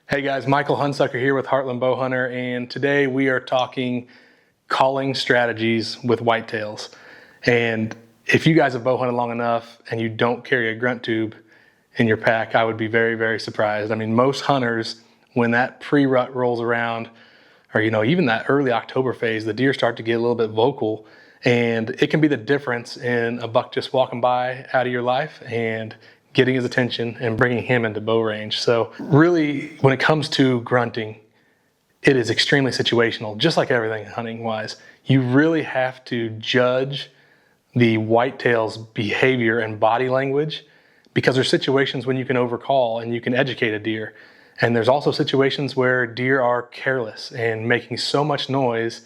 Hey guys, Michael Hunsucker here with Heartland Bowhunter, and today we are talking calling strategies with whitetails. And if you guys have bow hunted long enough and you don't carry a grunt tube in your pack, I would be very, very surprised. I mean, most hunters, when that pre-rut rolls around, or even that early October phase, the deer start to get a little bit vocal, and it can be the difference in a buck just walking by out of your life and getting his attention and bringing him into bow range. So really, when it comes to grunting, it is extremely situational, just like everything hunting wise. You really have to judge the whitetail's behavior and body language, because there's situations when you can overcall and you can educate a deer. And there's also situations where deer are careless and making so much noise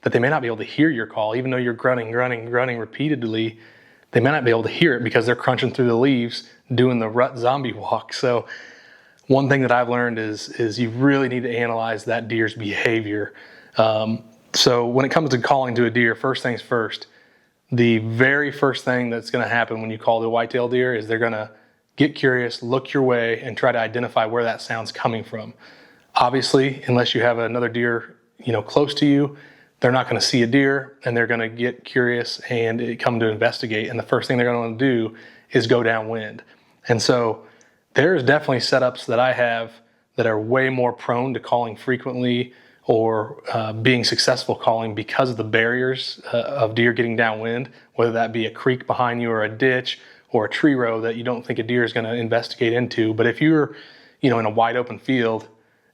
that they may not be able to hear your call. Even though you're grunting repeatedly, they may not be able to hear it because they're crunching through the leaves doing the rut zombie walk. So one thing that I've learned is you really need to analyze that deer's behavior. So when it comes to calling to a deer, first things first, the very first thing that's going to happen when you call to a whitetail deer is they're going to get curious, look your way, and try to identify where that sound's coming from. Obviously, unless you have another deer close to you, they're not going to see a deer, and they're going to get curious and come to investigate. And the first thing they're going to want to do is go downwind. And so there's definitely setups that I have that are way more prone to calling frequently or being successful calling because of the barriers of deer getting downwind, whether that be a creek behind you or a ditch or a tree row that you don't think a deer is going to investigate into. But if you're in a wide open field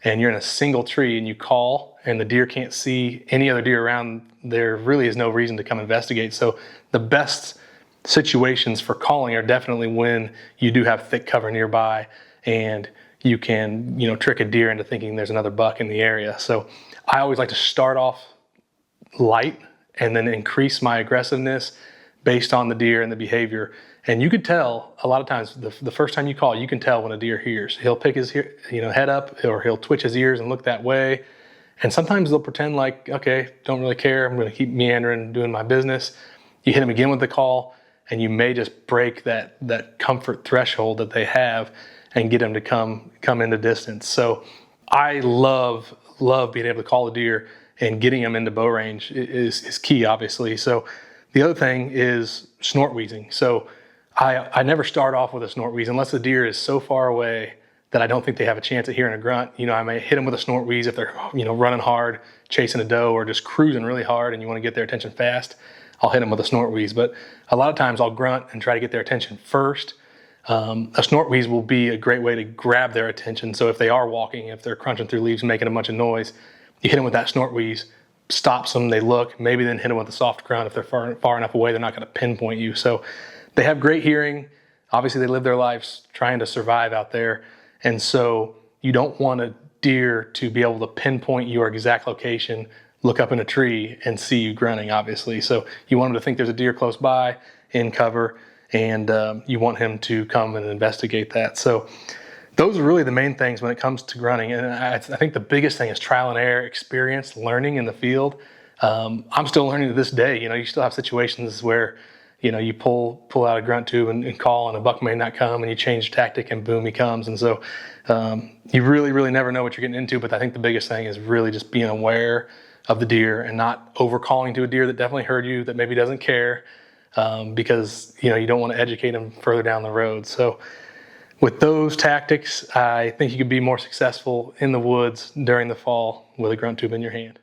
and you're in a single tree and you call and the deer can't see any other deer around, there really is no reason to come investigate. So the best situations for calling are definitely when you do have thick cover nearby and you can trick a deer into thinking there's another buck in the area. So I always like to start off light and then increase my aggressiveness based on the deer and the behavior. And you could tell a lot of times the first time you call, you can tell when a deer hears. He'll pick his head up, or he'll twitch his ears and look that way. And sometimes they'll pretend like, okay, don't really care, I'm going to keep meandering, doing my business. You hit him again with the call, and you may just break that comfort threshold that they have and get them to come into distance. So I love being able to call a deer, and getting them into bow range is key, obviously. So the other thing is snort wheezing. So I never start off with a snort wheeze unless the deer is so far away that I don't think they have a chance at hearing a grunt. I may hit them with a snort wheeze if they're running hard, chasing a doe, or just cruising really hard and you want to get their attention fast. I'll hit them with a snort wheeze. But a lot of times I'll grunt and try to get their attention first. A snort wheeze will be a great way to grab their attention. So if they are walking, if they're crunching through leaves, making a bunch of noise, you hit them with that snort wheeze, stops them, they look, maybe then hit them with a soft grunt. If they're far enough away, they're not going to pinpoint you. So they have great hearing. Obviously, they live their lives trying to survive out there. And so you don't want a deer to be able to pinpoint your exact location, look up in a tree and see you grunting, obviously. So you want him to think there's a deer close by in cover, and you want him to come and investigate that. So those are really the main things when it comes to grunting. And I think the biggest thing is trial and error, experience, learning in the field. I'm still learning to this day. You still have situations where you pull out a grunt tube and call, and a buck may not come, and you change tactic and boom, he comes. And so you really never know what you're getting into. But I think the biggest thing is really just being aware of the deer and not over calling to a deer that definitely heard you, that maybe doesn't care, because you don't want to educate them further down the road. So with those tactics, I think you could be more successful in the woods during the fall with a grunt tube in your hand.